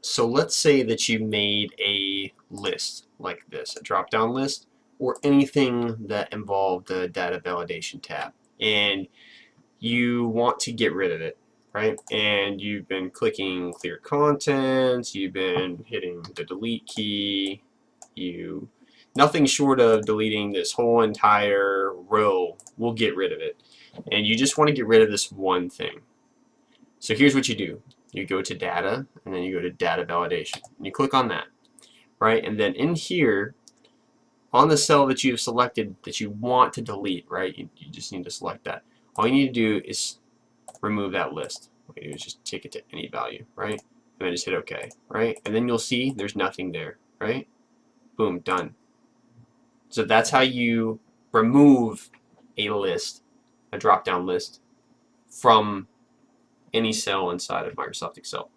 So let's say that you made a list like this, a drop-down list, or anything that involved the data validation tab, and you want to get rid of it, right? And you've been clicking clear contents, you've been hitting the delete key, nothing short of deleting this whole entire row will get rid of it. And you just want to get rid of this one thing. So here's what you do. You go to data, and then you go to data validation. And you click on that, right? And then in here, on the cell that you've selected that you want to delete, right? You just need to select that. All you need to do is remove that list. What you do is just take it to any value, right? And then just hit OK, right? And then you'll see there's nothing there, right? Boom, done. So that's how you remove a list, a drop-down list, from any cell inside of Microsoft Excel.